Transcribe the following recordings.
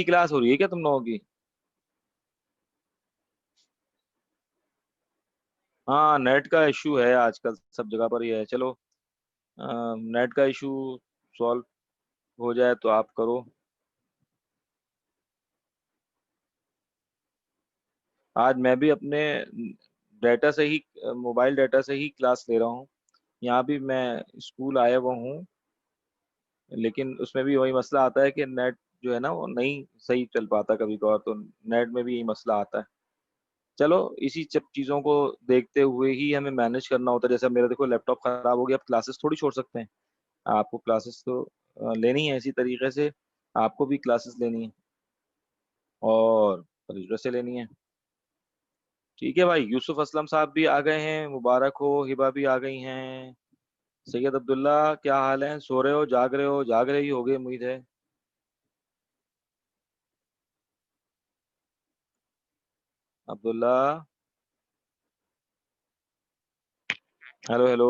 Class हो रही है क्या तुम लोगों की? हाँ, नेट का इशू है आजकल, सब जगह पर ही है। चलो, नेट का इशू सॉल्व हो जाए तो आप करो। आज मैं भी अपने डाटा से ही, मोबाइल डाटा से ही क्लास ले रहा हूँ। यहाँ भी मैं स्कूल आया हुआ हूँ, लेकिन उसमें भी वही मसला आता है कि नेट जो है ना वो नहीं सही चल पाता कभी कभार, तो नेट में भी यही मसला आता है। चलो, इसी सब चीज़ों को देखते हुए ही हमें मैनेज करना होता है। जैसे अब मेरा देखो लैपटॉप खराब हो गया, अब क्लासेस थोड़ी छोड़ सकते हैं। आपको क्लासेस तो लेनी है, इसी तरीके से आपको भी क्लासेस लेनी है और तरीके से लेनी है। ठीक है भाई, यूसुफ असलम साहब भी आ गए हैं, मुबारक हो। हिबा भी आ गई हैं। सैयद अब्दुल्ला, क्या हाल है? सो रहे हो, जाग रहे हो? जाग रहे ही होगे उम्मीद है। Abdullah, hello hello.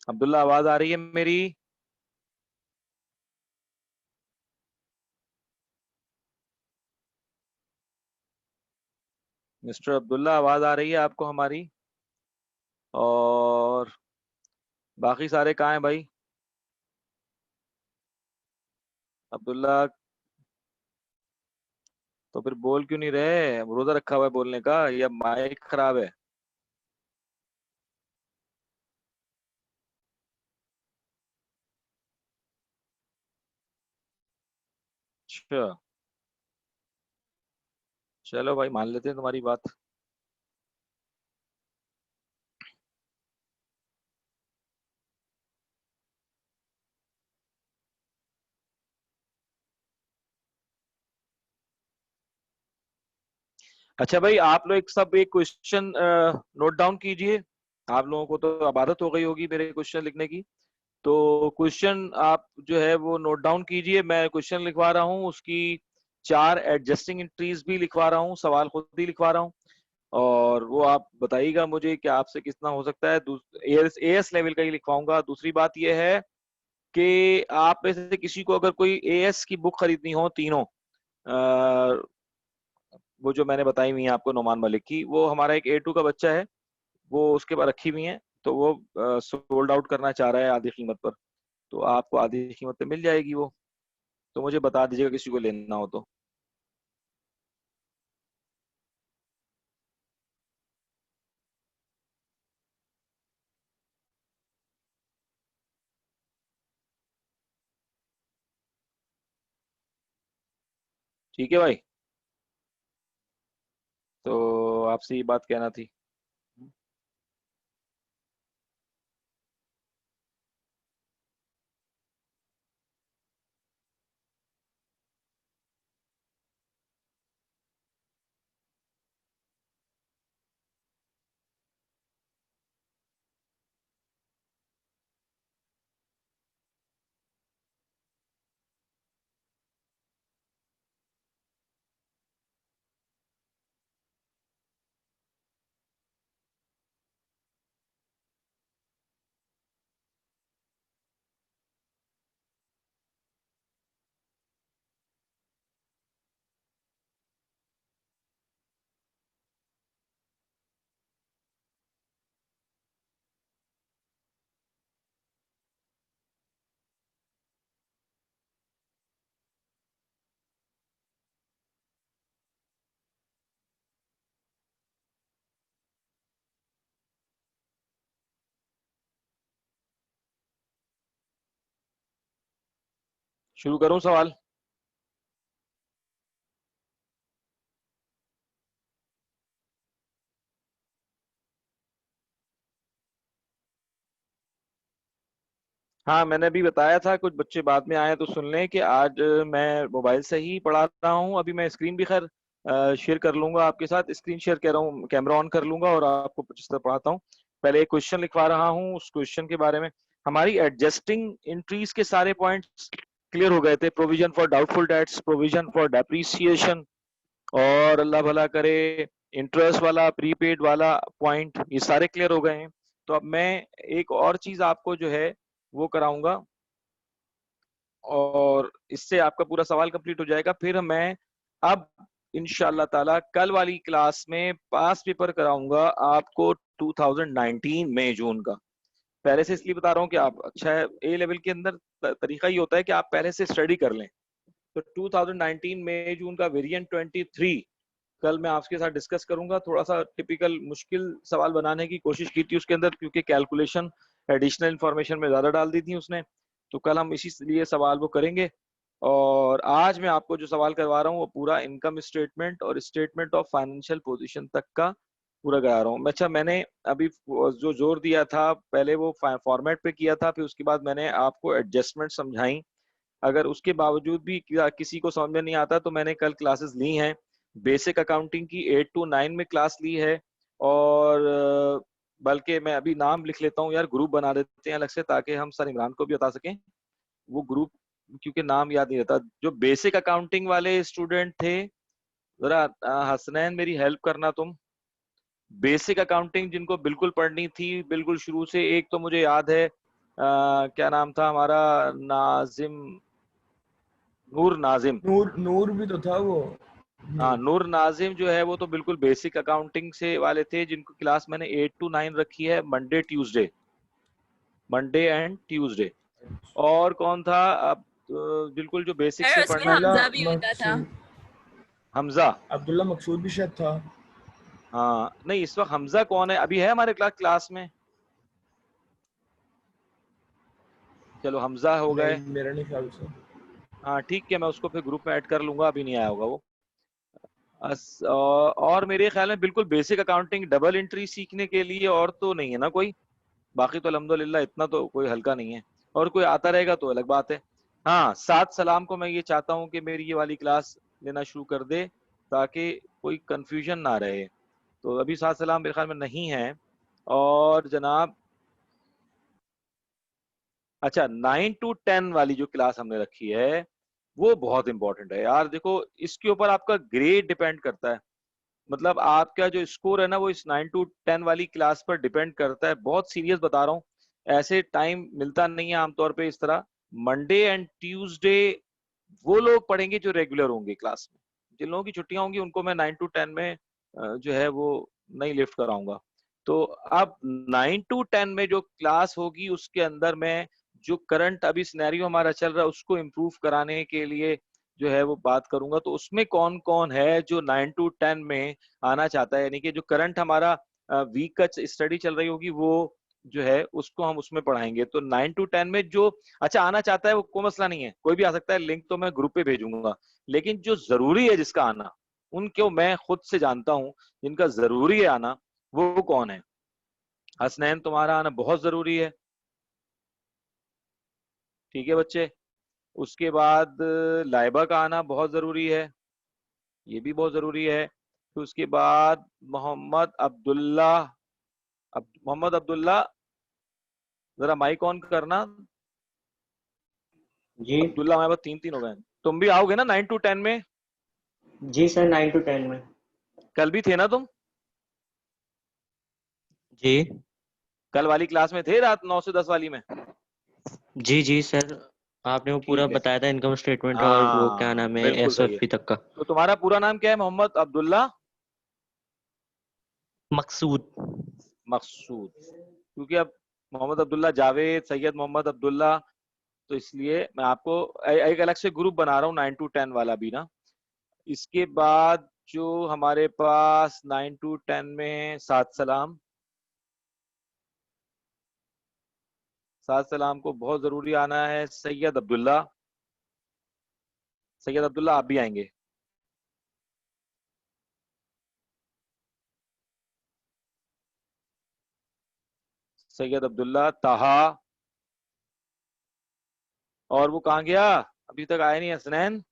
अब्दुल्ला, आवाज आ रही है मेरी? मिस्टर अब्दुल्ला, आवाज आ रही है आपको हमारी? और बाकी सारे कहाँ हैं भाई? अब्दुल्ला, तो फिर बोल क्यों नहीं रहे? रोजा रखा हुआ है बोलने का या माइक खराब है? अच्छा, चलो भाई, मान लेते हैं तुम्हारी बात। अच्छा भाई, आप लोग एक क्वेश्चन नोट डाउन कीजिए। आप लोगों को तो अब आदत हो गई होगी मेरे क्वेश्चन लिखने की। तो क्वेश्चन आप जो है वो नोट डाउन कीजिए। मैं क्वेश्चन लिखवा रहा हूँ, उसकी 4 एडजस्टिंग एंट्रीज भी लिखवा रहा हूँ, सवाल खुद ही लिखवा रहा हूँ। और वो आप बताइएगा मुझे कि आपसे कितना हो सकता है। एएस एएस लेवल का ही लिखवाऊंगा। दूसरी बात यह है कि आप में से किसी को अगर कोई एएस की बुक खरीदनी हो, तीनों वो जो मैंने बताई हुई है आपको, नोमान मलिक की, वो हमारा एक A2 का बच्चा है, वो उसके पास रखी हुई है। तो वो सोल्ड आउट करना चाह रहा है आधी कीमत पर। तो आपको आधी कीमत पे मिल जाएगी वो। तो मुझे बता दीजिएगा किसी को लेना हो तो। ठीक है भाई, तो आपसे ये बात कहना थी। शुरू करूं सवाल? हाँ, मैंने अभी बताया था, कुछ बच्चे बाद में आए तो सुन लें कि आज मैं मोबाइल से ही पढ़ा रहा हूँ। अभी मैं स्क्रीन भी खैर शेयर कर लूंगा आपके साथ। स्क्रीन शेयर कह रहा हूँ, कैमरा ऑन कर लूंगा और आपको जिस तरह पढ़ाता हूँ। पहले एक क्वेश्चन लिखवा रहा हूँ, उस क्वेश्चन के बारे में। हमारी एडजस्टिंग इंट्रीज के सारे पॉइंट्स क्लियर हो गए थे। Provision for doubtful debts, provision for depreciation, और अल्लाह भला करे इंटरेस्ट वाला, प्रीपेड वाला पॉइंट, ये सारे क्लियर हो गए हैं। तो अब मैं एक और चीज आपको जो है वो कराऊंगा, और इससे आपका पूरा सवाल कंप्लीट हो जाएगा। फिर मैं अब इंशाल्लाह ताला कल वाली क्लास में पास पेपर कराऊंगा आपको 2019 मई जून का। पहले से इसलिए बता रहा हूँ कि आप अच्छा है, ए लेवल के अंदर तरीका ये होता है कि आप पहले से स्टडी कर लें। तो 2019 मई जून का वेरिएंट 23 कल मैं आपके साथ डिस्कस करूंगा। थोड़ा सा टिपिकल मुश्किल सवाल बनाने की कोशिश की थी उसके अंदर, क्योंकि कैलकुलेशन एडिशनल इंफॉर्मेशन में ज्यादा डाल दी थी उसने। तो कल हम इसी लिए सवाल वो करेंगे। और आज मैं आपको जो सवाल करवा रहा हूँ वो पूरा इनकम स्टेटमेंट और स्टेटमेंट ऑफ फाइनेंशियल पोजीशन तक का पूरा करा रहा हूँ। अच्छा, मैंने अभी जो जोर दिया था पहले वो फॉर्मेट पे किया था, फिर उसके बाद मैंने आपको एडजस्टमेंट समझाई। अगर उसके बावजूद भी किसी को समझ में नहीं आता तो मैंने कल क्लासेस ली हैं। बेसिक अकाउंटिंग की 8 to 9 में क्लास ली है। और बल्कि मैं अभी नाम लिख लेता हूँ यार, ग्रुप बना देते हैं अलग से ताकि हम सर इमरान को भी बता सकें वो ग्रुप, क्योंकि नाम याद नहीं रहता। जो बेसिक अकाउंटिंग वाले स्टूडेंट थे, जरा हसनैन मेरी हेल्प करना तुम। बेसिक अकाउंटिंग जिनको बिल्कुल पढ़नी थी बिल्कुल शुरू से, एक तो मुझे याद है क्या नाम था हमारा, नाजिम, नूर नाजिम। नूर नूर भी तो था वो। हाँ, नूर नाजिम जो है वो तो बिल्कुल बेसिक अकाउंटिंग से वाले थे, जिनको क्लास मैंने 8 to 9 रखी है, Monday Tuesday, Monday and Tuesday. और कौन था अब बिल्कुल जो बेसिक सर से उसमें पढ़ना। अब्दुल्ला हमजा भी होता था। मकसूद। हमजा। अब्दुल्ला मकसूद भी शायद था। हाँ नहीं, इस वक्त हमजा कौन है, अभी है हमारे क्लास में? चलो हमजा हो नहीं, गए। मेरा नहीं ख्याल से। हाँ ठीक है, मैं उसको फिर ग्रुप में ऐड कर लूंगा, अभी नहीं आया होगा वो। और मेरे ख्याल में बिल्कुल बेसिक अकाउंटिंग डबल एंट्री सीखने के लिए और तो नहीं है ना कोई। बाकी तो अल्हम्दुलिल्लाह इतना तो कोई हल्का नहीं है, और कोई आता रहेगा तो अलग बात है। हाँ, सात सलाम को मैं ये चाहता हूँ कि मेरी ये वाली क्लास लेना शुरू कर दे ताकि कोई कंफ्यूजन ना रहे। तो अभी सात सलाम मेरे ख्याल में नहीं है। और जनाब, अच्छा 9 to 10 वाली जो क्लास हमने रखी है वो बहुत इंपॉर्टेंट है यार। देखो, इसके ऊपर आपका ग्रेड डिपेंड करता है। मतलब आपका जो स्कोर है ना वो इस 9 to 10 वाली क्लास पर डिपेंड करता है। बहुत सीरियस बता रहा हूँ, ऐसे टाइम मिलता नहीं है आमतौर पे इस तरह। मंडे एंड ट्यूसडे वो लोग पढ़ेंगे जो रेगुलर होंगे क्लास में। जिन लोगों की छुट्टियां होंगी उनको मैं 9 to 10 में जो है वो नहीं लिफ्ट कराऊंगा। तो अब 9 to 10 में जो क्लास होगी उसके अंदर मैं जो करंट अभी सिनेरियो हमारा चल रहा है उसको इम्प्रूव कराने के लिए जो है वो बात करूंगा। तो उसमें कौन कौन है जो 9 to 10 में आना चाहता है, यानी कि जो करंट हमारा वीक का स्टडी चल रही होगी वो जो है उसको हम उसमें पढ़ाएंगे। तो 9 to 10 में जो अच्छा आना चाहता है वो कोई मसला नहीं है, कोई भी आ सकता है, लिंक तो मैं ग्रुप पे भेजूंगा। लेकिन जो जरूरी है जिसका आना, उनको मैं खुद से जानता हूँ, जिनका जरूरी है आना वो कौन है। हसनैन, तुम्हारा आना बहुत जरूरी है, ठीक है बच्चे। उसके बाद लाइबा का आना बहुत जरूरी है, ये भी बहुत जरूरी है। फिर उसके बाद मोहम्मद अब्दुल्ला, मोहम्मद अब्दुल्ला जरा माइक ऑन करना। जी अब्दुल्ला, हमारे पास तीन तीन हो गए। तुम भी आओगे ना 9 to 10 में? जी सर, 9 to 10 में। कल भी थे ना तुम? जी कल वाली क्लास में थे, रात 9 से 10 वाली में? जी जी सर, आपने वो पूरा ठीक है। बताया था इनकम स्टेटमेंट और वो क्या हाँ नाम है, बिल्कुल सही है। एसओएफपी तक का। तो तुम्हारा पूरा नाम क्या है? मोहम्मद अब्दुल्ला मकसूद। मकसूद। क्योंकि अब मोहम्मद अब्दुल्ला जावेद, सैयद मोहम्मद अब्दुल्ला, तो इसलिए मैं आपको एक अलग से ग्रुप बना रहा हूँ 9 to 10 वाला भी ना। इसके बाद जो हमारे पास 9 to 10 में सात सलाम, सात सलाम को बहुत जरूरी आना है। सैयद अब्दुल्ला, सैयद अब्दुल्ला आप भी आएंगे। सैयद अब्दुल्ला, ताहा, और वो कहाँ गया, अभी तक आया नहीं, हसनैन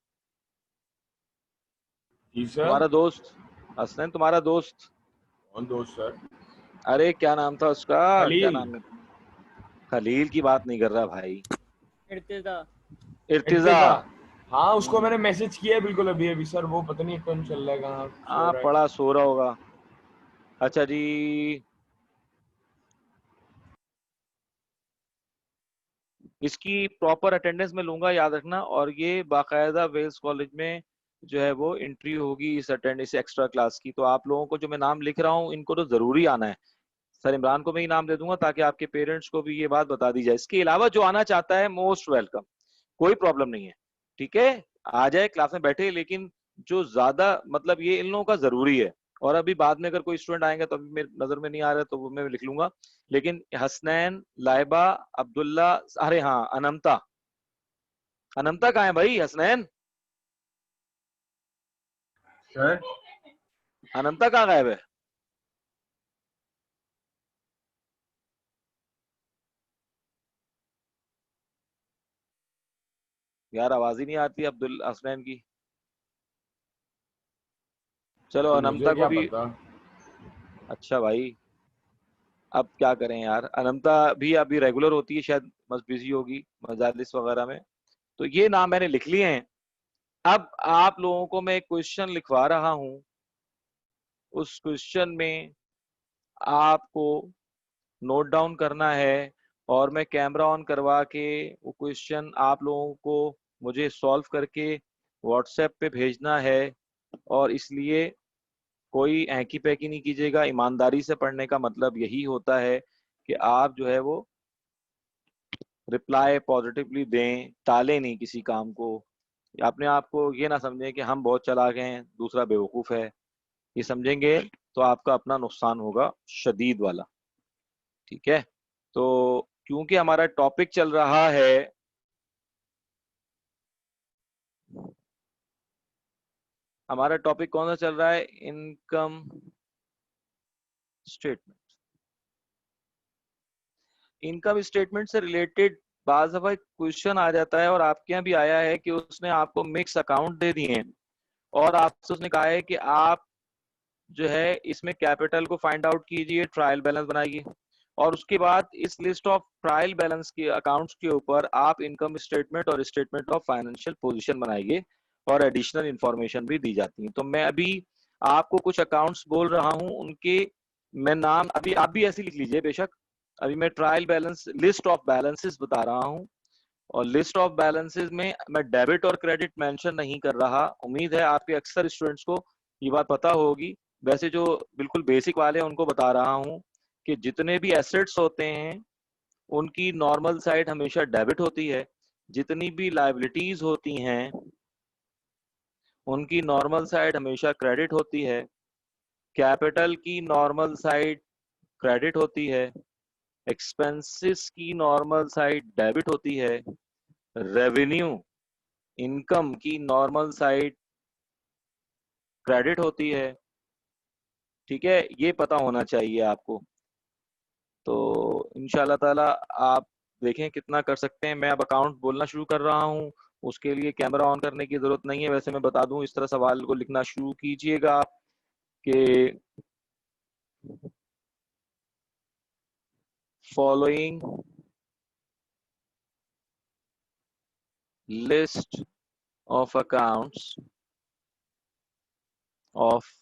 जी सर। तुम्हारा दोस्त, हसनैन तुम्हारा दोस्त। कौन दोस्त सर? अरे क्या नाम था उसका, क्या खलील। नाम है? खलील की बात नहीं कर रहा भाई, इर्तिजा। इर्तिजा। इर्तिजा। हाँ, उसको मैंने मैसेज किया है बिल्कुल अभी अभी सर। वो पता नहीं कौन चल रहा है, कहाँ सो हाँ रहा है। पड़ा सो रहा होगा। अच्छा जी, इसकी प्रॉपर अटेंडेंस में लूंगा, याद रखना। और ये बाकायदा वेल्स कॉलेज में जो है वो एंट्री होगी इस एक्स्ट्रा क्लास की। तो आप लोगों को जो मैं नाम लिख रहा हूँ इनको तो जरूरी आना है। सर इमरान को मैं ही नाम दे दूंगा ताकि आपके पेरेंट्स को भी ये बात बता दी जाए। इसके अलावा जो आना चाहता है मोस्ट वेलकम, कोई प्रॉब्लम नहीं है। ठीक है, आ जाए क्लास में बैठे, लेकिन जो ज्यादा मतलब ये इन लोगों का जरूरी है। और अभी बाद में अगर कोई स्टूडेंट आएंगे तो अभी मेरे नजर में नहीं आ रहा है तो वो मैं लिख लूंगा। लेकिन हसनैन, लाइबा, अब्दुल्ला, अरे हाँ अनमता, अनमता कहाँ है भाई? हसनैन, सर अनमता कहाँ गायब है? यार आवाज ही नहीं आती अब्दुल हसनैन की। चलो तो मुझे अनमता को क्या भी। पता। अच्छा भाई, अब क्या करें यार, अनंता भी अभी रेगुलर होती है शायद, बस बिजी होगी मजालिस वगैरह में। तो ये नाम मैंने लिख लिए हैं। अब आप लोगों को मैं एक क्वेश्चन लिखवा रहा हूं। उस क्वेश्चन में आपको नोट डाउन करना है, और मैं कैमरा ऑन करवा के वो क्वेश्चन आप लोगों को मुझे सॉल्व करके व्हाट्सएप पे भेजना है। और इसलिए कोई हैंकी पैकी नहीं कीजिएगा, ईमानदारी से पढ़ने का मतलब यही होता है कि आप जो है वो रिप्लाई पॉजिटिवली दें, टाले नहीं किसी काम को। अपने आप को ये ना समझें कि हम बहुत चालाक हैं दूसरा बेवकूफ है। ये समझेंगे तो आपका अपना नुकसान होगा शदीद वाला। ठीक है, तो क्योंकि हमारा टॉपिक चल रहा है, हमारा टॉपिक कौन सा चल रहा है? Income statement. इनकम स्टेटमेंट से रिलेटेड बाज दफा क्वेश्चन आ जाता है, और आपके यहाँ भी आया है कि उसने आपको मिक्स अकाउंट दे दिए हैं, और आपसे उसने कहा है कि आप जो है इसमें कैपिटल को फाइंड आउट कीजिए, ट्रायल बैलेंस बनाइए, और उसके बाद इस लिस्ट ऑफ ट्रायल बैलेंस के अकाउंट्स के ऊपर आप इनकम स्टेटमेंट और स्टेटमेंट ऑफ फाइनेंशियल पोजीशन बनाइए, और एडिशनल इंफॉर्मेशन भी दी जाती है। तो मैं अभी आपको कुछ अकाउंट्स बोल रहा हूं, उनके मैं नाम, अभी आप भी ऐसे लिख लीजिए बेशक। अभी मैं trial balance, list of balances बता रहा हूं, और लिस्ट ऑफ बैलेंसेस में मैं डेबिट और क्रेडिट मेंशन नहीं कर रहा। उम्मीद है आपके अक्सर स्टूडेंट्स को ये बात पता होगी। वैसे जो बिल्कुल बेसिक वाले हैं उनको बता रहा हूँ कि जितने भी एसेट्स होते हैं उनकी नॉर्मल साइड हमेशा डेबिट होती है, जितनी भी लाइबिलिटीज होती हैं उनकी नॉर्मल साइड हमेशा क्रेडिट होती है। कैपिटल की नॉर्मल साइड क्रेडिट होती है, एक्सपेंसेस की नॉर्मल साइड डेबिट होती है, रेवेन्यू इनकम की नॉर्मल साइड क्रेडिट होती है। ठीक है, ये पता होना चाहिए आपको। तो इंशाल्लाह ताला आप देखें कितना कर सकते हैं। मैं अब अकाउंट बोलना शुरू कर रहा हूँ, उसके लिए कैमरा ऑन करने की जरूरत नहीं है। वैसे मैं बता दूं, इस तरह सवाल को लिखना शुरू कीजिएगा आप कि following list of accounts of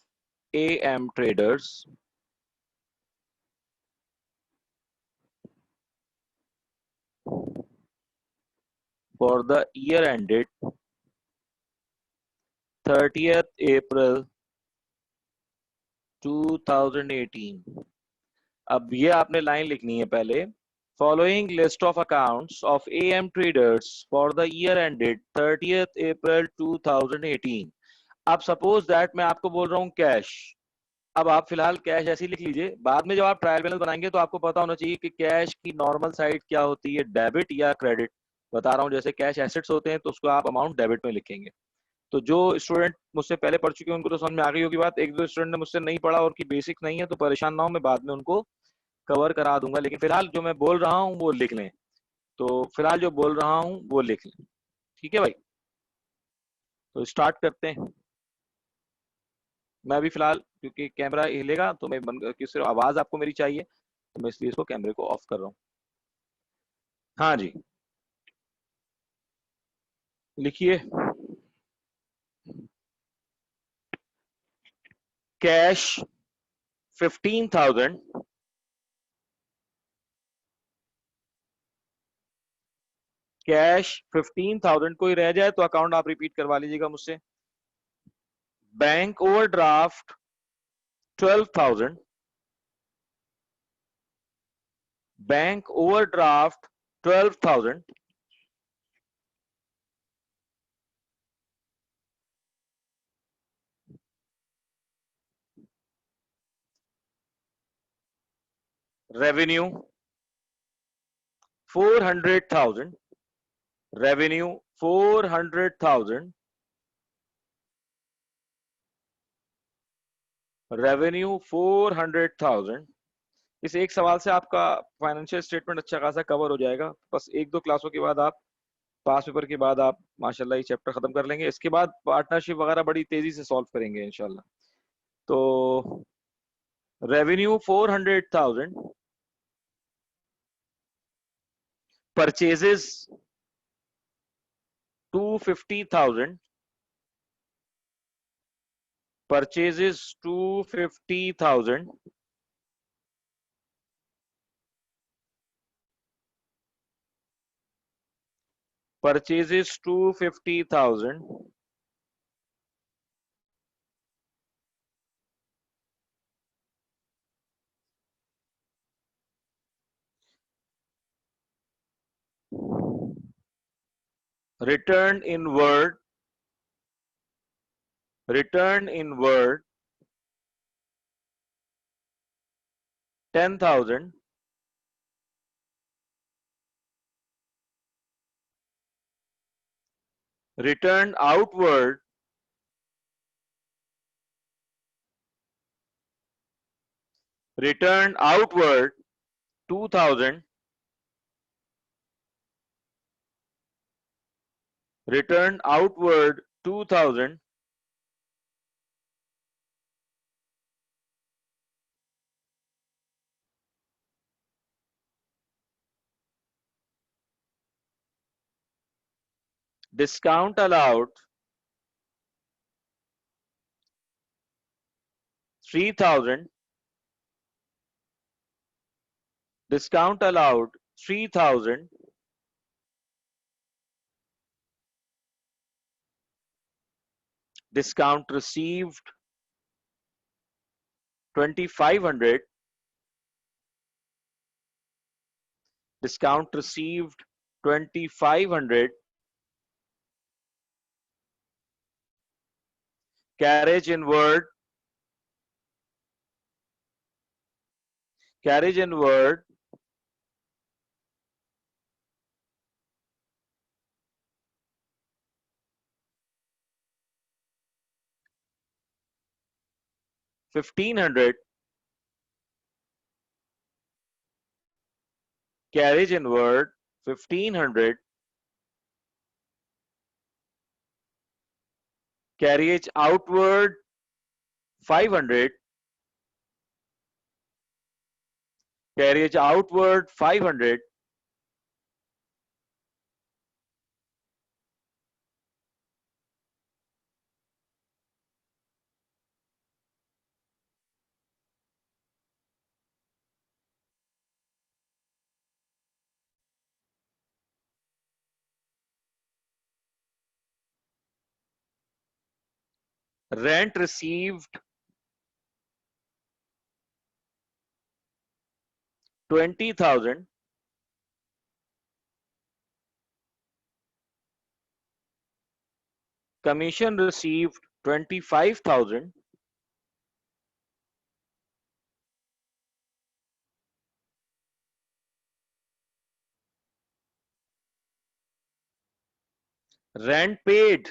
AM traders for the year ended 30th April 2018। अब ये आपने लाइन लिखनी है पहले, following list of accounts of AM traders for the year ended 30th April 2018। अब सपोज दैट मैं आपको बोल रहा हूँ कैश। अब आप फिलहाल कैश ऐसे ही लिख लीजिए, बाद में जब आप ट्रायल बैलेंस बनाएंगे तो आपको पता होना चाहिए कि कैश की नॉर्मल साइड क्या होती है, डेबिट या क्रेडिट। बता रहा हूँ, जैसे कैश एसेट्स होते हैं तो उसको आप अमाउंट डेबिट में लिखेंगे। तो जो स्टूडेंट मुझसे पहले पढ़ चुके हैं उनको तो समझ में आ गई होगी बात। एक दो स्टूडेंट ने मुझसे नहीं पढ़ा और की बेसिक नहीं है तो परेशान ना हो, मैं बाद में उनको कवर करा दूंगा। लेकिन फिलहाल जो मैं बोल रहा हूँ वो लिख लें। तो फिलहाल जो बोल रहा हूँ वो लिख लें। ठीक है भाई, तो स्टार्ट करते हैं। मैं अभी फिलहाल क्योंकि कैमरा हिलेगा तो मैं बंद करके, सिर्फ आवाज आपको मेरी चाहिए तो मैं इसलिए इसको कैमरे को ऑफ कर रहा हूँ। हाँ जी, लिखिए। कैश 15,000 कैश 15,000 कोई रह जाए तो अकाउंट आप रिपीट करवा लीजिएगा मुझसे। Bank overdraft 12,000, bank overdraft 12,000, revenue 400,000, revenue 400,000, revenue 400,000। इस एक सवाल से आपका फाइनेंशियल स्टेटमेंट अच्छा खासा कवर हो जाएगा। बस एक दो क्लासों के बाद आप पास पेपर के बाद आप माशाल्लाह ये चैप्टर खत्म कर लेंगे। इसके बाद पार्टनरशिप वगैरह बड़ी तेजी से सॉल्व करेंगे इंशाल्लाह। तो revenue 400,000, purchases 250,000, purchases 250,000, purchases 250,000, return inward, return inward 10,000, return outward 2,000, return outward 2,000, discount allowed 3,000, discount allowed 3,000, discount received 2,500, discount received 2,500, carriage inward 1,500, carriage inward 1,500, carriage outward 500, carriage outward 500, rent received 20,000, commission received 25,000, rent paid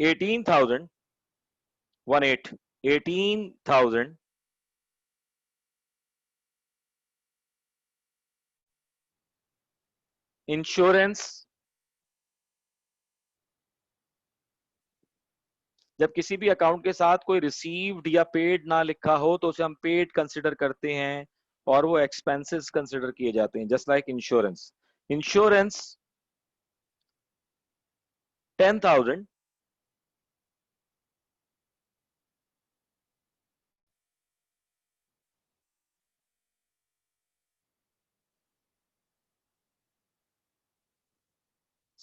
18,000, 18,000, insurance, जब किसी भी account के साथ कोई received या paid ना लिखा हो तो उसे हम पेड कंसिडर करते हैं और वो एक्सपेंसेस कंसिडर किए जाते हैं, just like insurance. Insurance 10,000,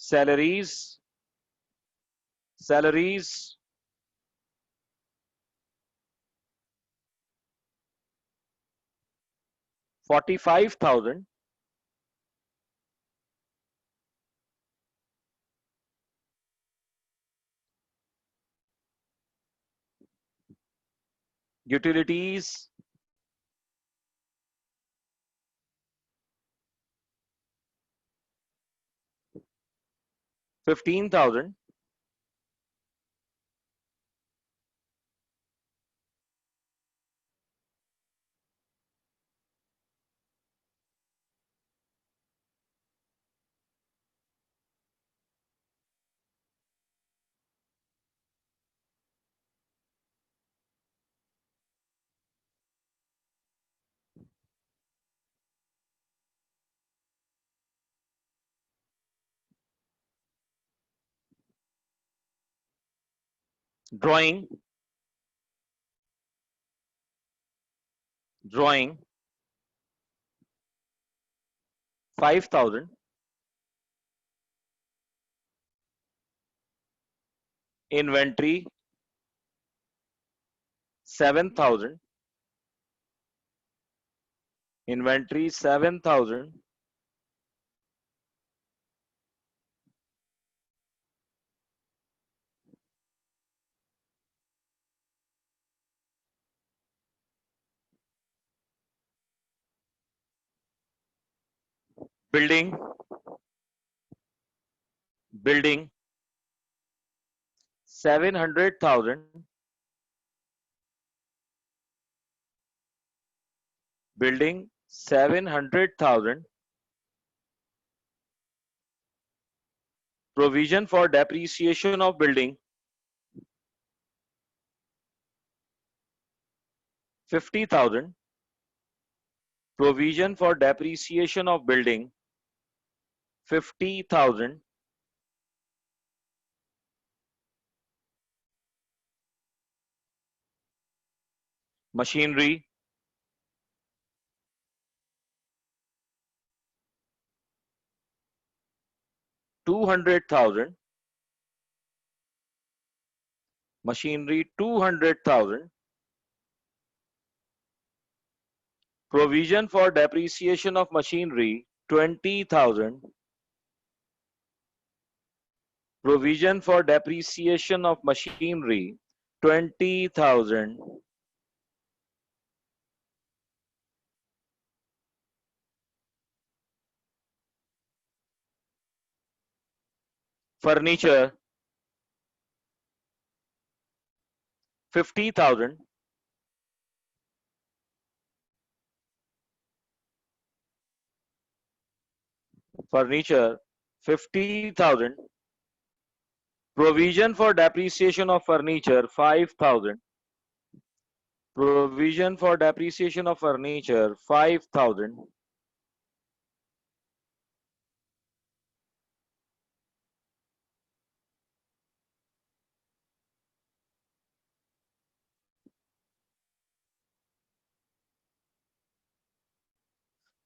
salaries, salaries, 45,000. Utilities, 15,000. Drawing, drawing, 5,000. Inventory, 7,000. Inventory, 7,000. Building, building, 700,000. Building, 700,000. Provision for depreciation of building, 50,000. Provision for depreciation of building, 50,000. Machinery, 200,000. Machinery, 200,000. Provision for depreciation of machinery, 20,000. Provision for depreciation of machinery, 20,000. Furniture, 50,000. Furniture, 50,000. Provision for depreciation of furniture, 5,000. Provision for depreciation of furniture, 5,000.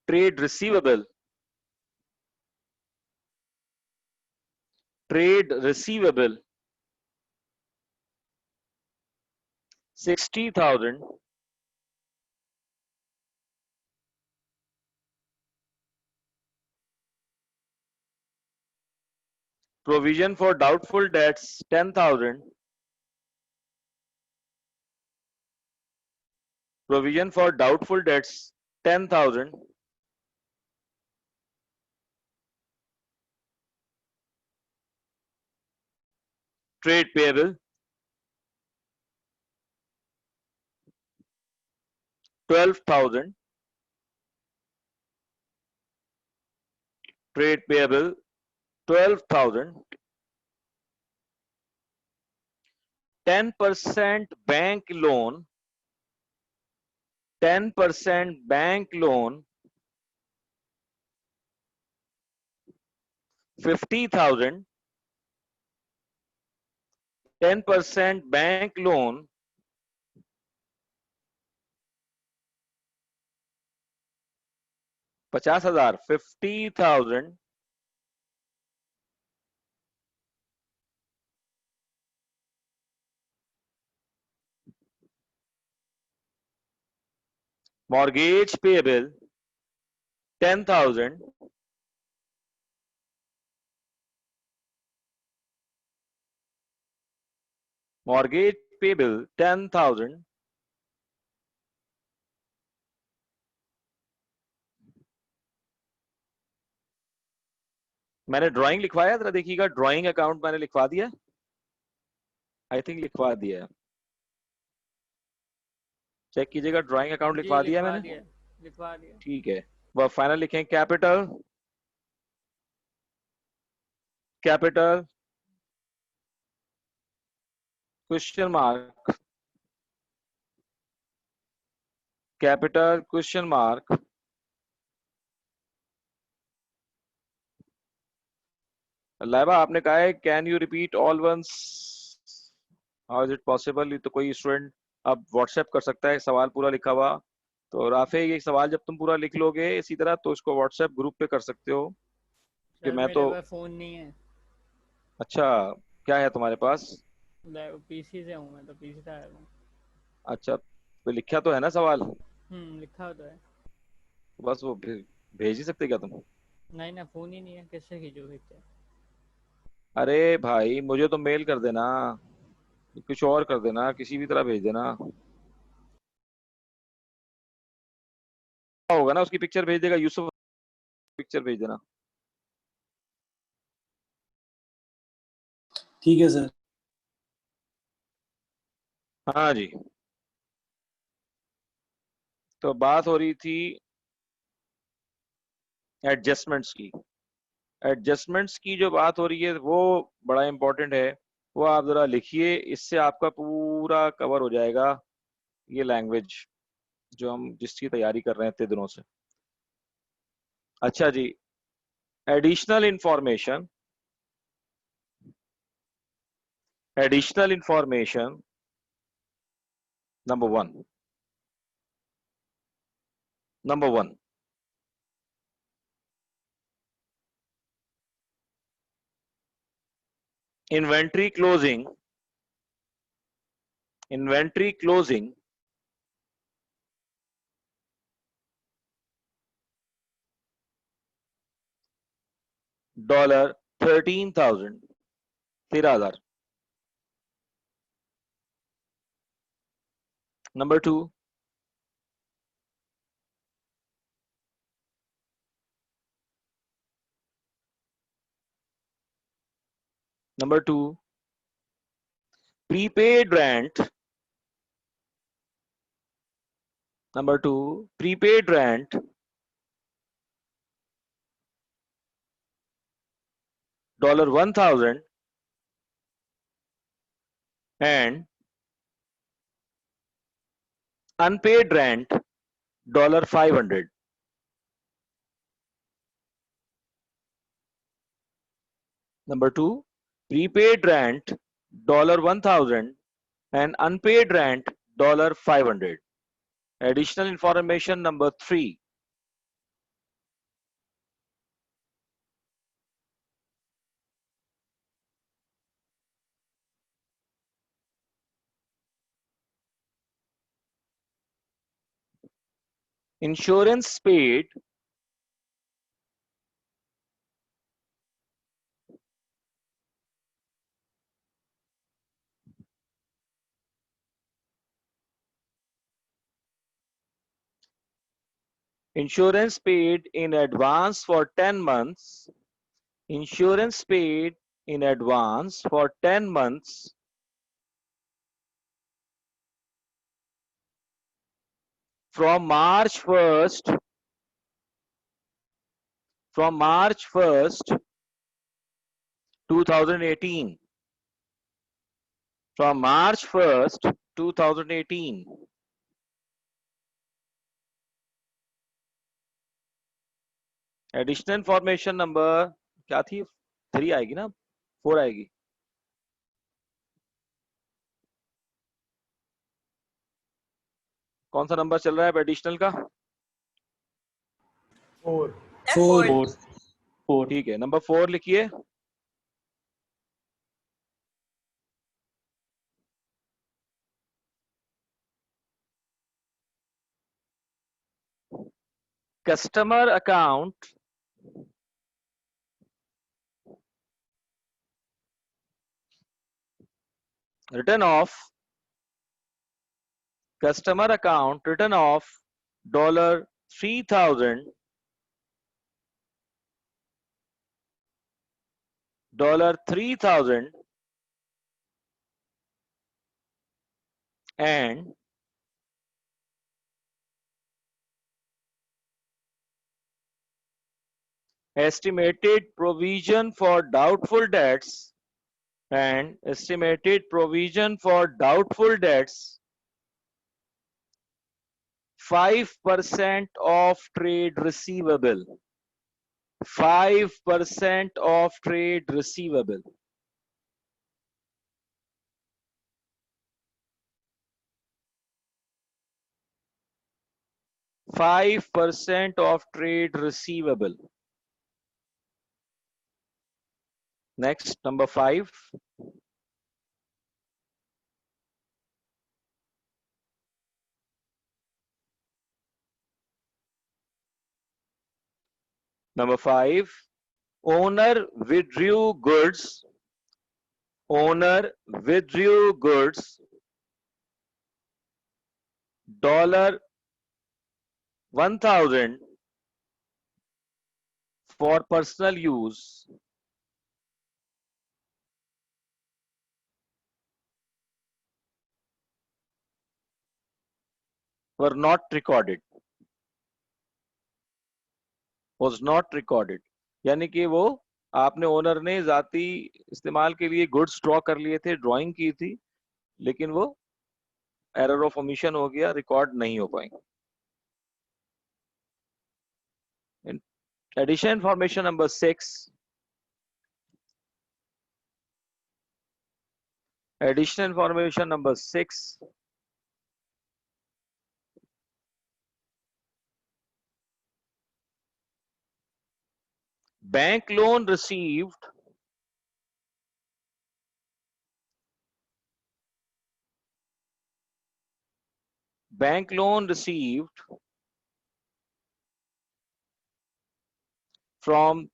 Trade receivable, trade receivable, 60,000. Provision for doubtful debts, 10,000. Provision for doubtful debts, 10,000. Trade payable, 12,000. Trade payable, 12,000. 10% bank loan, 10% bank loan, 50,000. 10% bank loan, 50,000. 50,000. mortgage payable 10,000 mortgage payable 10,000 मैंने drawing लिखवाया, जरा देखिएगा, drawing account मैंने लिखवा दिया, I think लिखवा दिया है, चेक कीजिएगा, ड्राइंग अकाउंट जी लिखवा दिया लिखवा मैंने, दिया, लिखवा दिया। ठीक है। वह फाइनल लिखें capital, capital question mark, capital question mark, Laiba आपने कहा है can you repeat all once, how is it possible, तो कोई स्टूडेंट अब व्हाट्सएप कर सकता है सवाल पूरा लिखा हुआ, तो राफे ये सवाल जब तुम पूरा लिख लोगे इसी तरह तो इसको व्हाट्सएप ग्रुप पे कर सकते हो कि सर मैं मेरे तो। पास फोन नहीं है, अच्छा, क्या है तुम्हारे पास? पीसी से हूँ मैं, तो पीसी से आया हूँ। अच्छा, तो लिखा तो है ना सवाल, लिखा तो है। बस वो भेज ही सकते क्या तुम? नहीं ना, फोन ही नहीं है, कैसे खींचो खींचे। अरे भाई मुझे तो मेल कर देना, कुछ और कर देना, किसी भी तरह भेज देना, होगा ना, उसकी पिक्चर भेज देगा यूसुफ, पिक्चर भेज देना। ठीक है सर। हाँ जी, तो बात हो रही थी एडजस्टमेंट्स की, एडजस्टमेंट्स की जो बात हो रही है वो बड़ा इंपॉर्टेंट है, वो आप जरा लिखिए, इससे आपका पूरा कवर हो जाएगा ये लैंग्वेज जो हम जिसकी तैयारी कर रहे हैं इतने दिनों से। अच्छा जी, additional information, additional information number one, number one, inventory closing, inventory closing $13,000, 13,000। Number two, number two, prepaid rent, number two, prepaid rent $1,000 and unpaid rent $500. Number two, prepaid rent $1,000 and unpaid rent $500. Additional information number three, insurance paid, insurance paid in advance for 10 months, insurance paid in advance for 10 months from March 1st, from March 1st 2018, from March 1st 2018. Additional information number क्या थी, 3 आएगी ना, 4 आएगी, कौन सा number चल रहा है एडिशनल का? 4। फोर। Four, four. ठीक है, नंबर 4 लिखिए, customer account written off dollar 3,000 and estimated provision for doubtful debts 5% of trade receivable. 5% of trade receivable. Five percent of trade receivable. Next, number 5. Number 5. Owner withdrew goods. $1,000 for personal use. Were not recorded. Was not recorded. यानी कि वो आपने owner ने जाती इस्तेमाल के लिए goods draw कर लिए थे, ड्राइंग की थी, लेकिन वो एरर ऑफ ओमिशन हो गया, रिकॉर्ड नहीं हो पाएंगे. Addition information number 6. Additional information number 6. Bank loan received from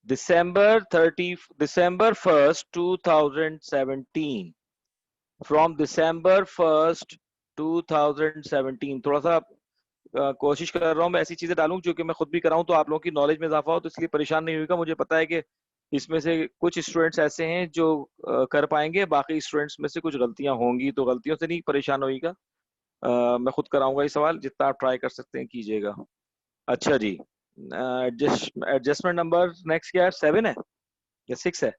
December 1st, 2017. From December 1st, 2017. थोड़ा सा कोशिश कर रहा हूं मैं ऐसी चीजें डालूं जो कि मैं खुद भी कर रहा हूं, तो आप लोगों की नॉलेज में इजाफा हो, तो इसलिए परेशान नहीं होगा. मुझे पता है कि इसमें से कुछ स्टूडेंट्स ऐसे हैं जो कर पाएंगे, बाकी स्टूडेंट्स में से कुछ गलतियां होंगी, तो गलतियों से नहीं परेशान होइएगा. मैं खुद कराऊंगा ये सवाल, जितना आप ट्राई कर सकते हैं कीजिएगा. अच्छा जी, एडजस्टमेंट नंबर नेक्स्ट क्या है? 7 है या 6 है?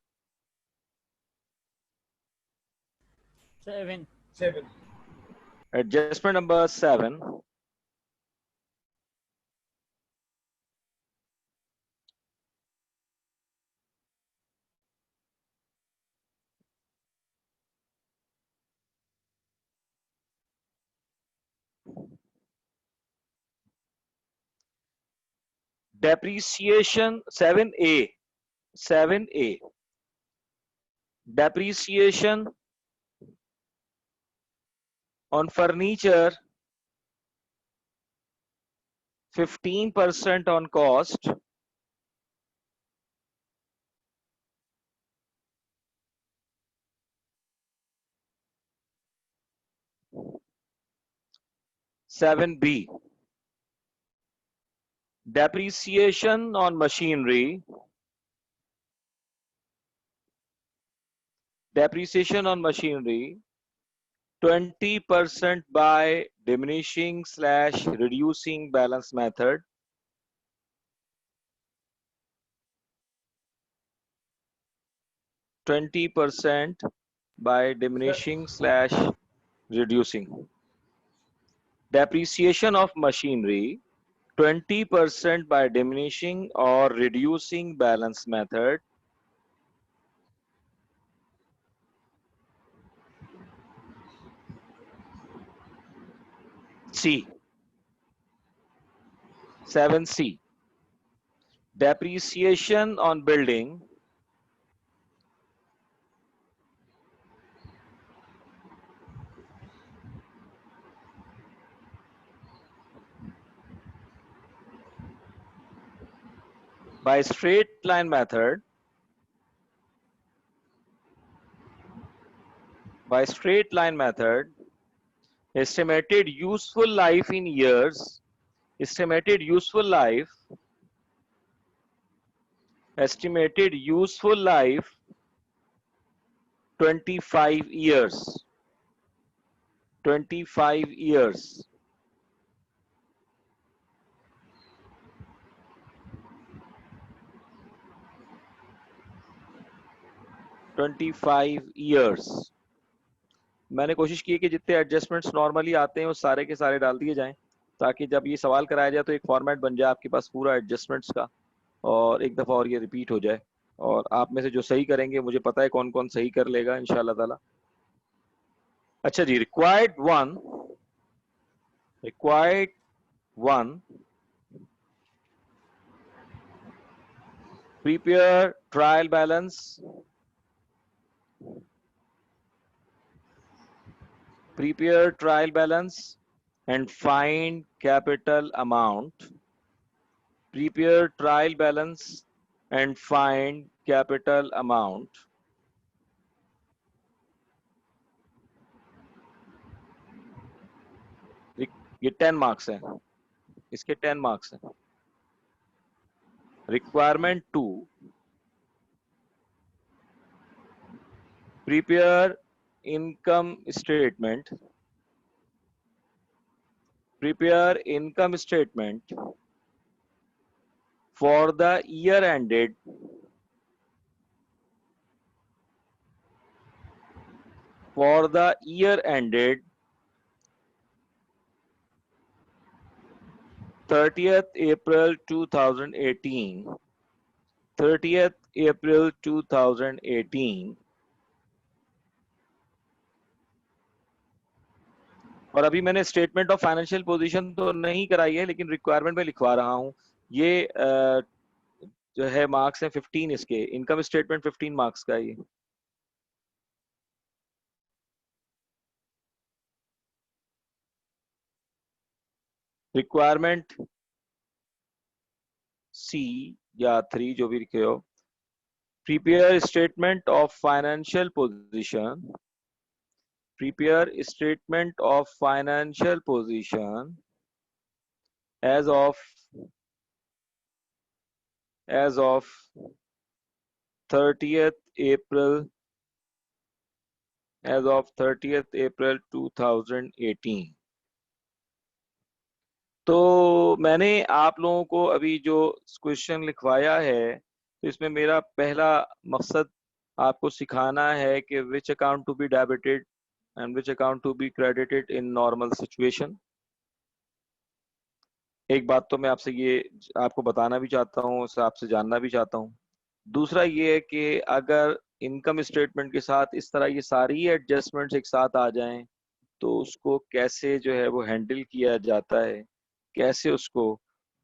7. 7. Adjustment number 7. Depreciation 7A. Depreciation on furniture 15% on cost. Seven B. Depreciation on machinery. 20% by diminishing/reducing balance method. 20% by diminishing/reducing. Depreciation of machinery 20% by diminishing or reducing balance method. C. 7C. Depreciation on building by straight line method, estimated useful life in years, estimated useful life 25 years. 25 years. मैंने कोशिश की है कि जितने adjustments normally आते हैं वो सारे के सारे डाल दिए जाएं, ताकि जब ये सवाल कराया जाए तो एक फॉर्मेट बन जाए आपके पास पूरा एडजस्टमेंट्स का, और एक दफ़ा और ये रिपीट हो जाए। और आप में से जो सही करेंगे, मुझे पता है कौन कौन सही कर लेगा इंशाल्लाह ताला। अच्छा जी, required one prepare trial balance, and find capital amount. Prepare trial balance and find capital amount. ये 10 मार्क्स है, इसके 10 मार्क्स हैं। Requirement 2, prepare income statement. Prepare income statement for the year ended for the year ended 30th April 2018, 30th April 2018। और अभी मैंने statement of financial position तो नहीं कराई है, लेकिन रिक्वायरमेंट में लिखवा रहा हूँ। ये जो है मार्क्स है 15, इसके इनकम स्टेटमेंट 15 मार्क्स का है ये। रिक्वायरमेंट सी या 3 जो भी लिखे हो, prepare statement of financial position, prepare statement of financial position as of 30th April 2018। तो मैंने आप लोगों को अभी जो क्वेश्चन लिखवाया है, तो इसमें मेरा पहला मकसद आपको सिखाना है कि which account to be debited and which account to be credited in normal situation। एक बात तो मैं आपसे ये आपको बताना भी चाहता हूँ, उससे आपसे जानना भी चाहता हूँ। दूसरा ये है कि अगर इनकम स्टेटमेंट के साथ इस तरह ये सारी एडजस्टमेंट्स एक साथ आ जाएं, तो उसको कैसे जो है वो हैंडल किया जाता है, कैसे उसको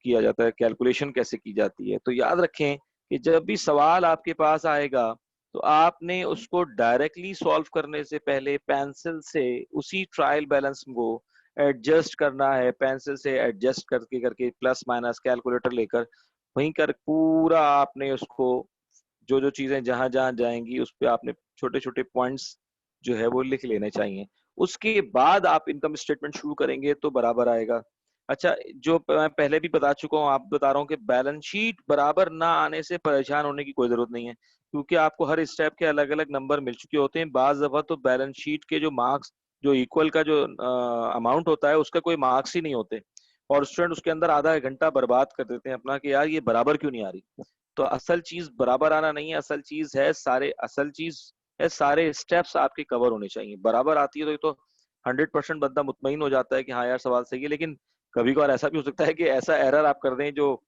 किया जाता है, कैलकुलेशन कैसे की जाती है। तो याद रखें कि जब भी सवाल आपके पास आएगा, तो आपने उसको डायरेक्टली सॉल्व करने से पहले पेंसिल से उसी ट्रायल बैलेंस को एडजस्ट करना है। पेंसिल से एडजस्ट करके करके प्लस माइनस कैलकुलेटर लेकर वहीं कर पूरा आपने उसको जो जो चीजें जहां जहां जाएंगी उस पर आपने छोटे छोटे पॉइंट्स जो है वो लिख लेने चाहिए। उसके बाद आप इनकम स्टेटमेंट शुरू करेंगे तो बराबर आएगा। अच्छा, जो मैं पहले भी बता चुका हूँ, आप बता रहा हूँ कि बैलेंस शीट बराबर ना आने से परेशान होने की कोई जरूरत नहीं है, क्योंकि आपको हर स्टेप के अलग अलग नंबर मिल चुके होते हैं। बाज दफा तो बैलेंस शीट के जो मार्क्स, जो इक्वल का जो अमाउंट होता है, उसका कोई मार्क्स ही नहीं होते, और स्टूडेंट उसके अंदर आधा एक घंटा बर्बाद कर देते हैं अपना कि यार ये बराबर क्यों नहीं आ रही। तो असल चीज बराबर आना नहीं है, असल चीज है सारे स्टेप्स आपके कवर होने चाहिए। बराबर आती है तो ये तो 100% बंदा मुतमईन हो जाता है कि हाँ यार सवाल सही है। लेकिन कभी कभार ऐसा भी हो सकता है कि ऐसा एरर आप कर दें जो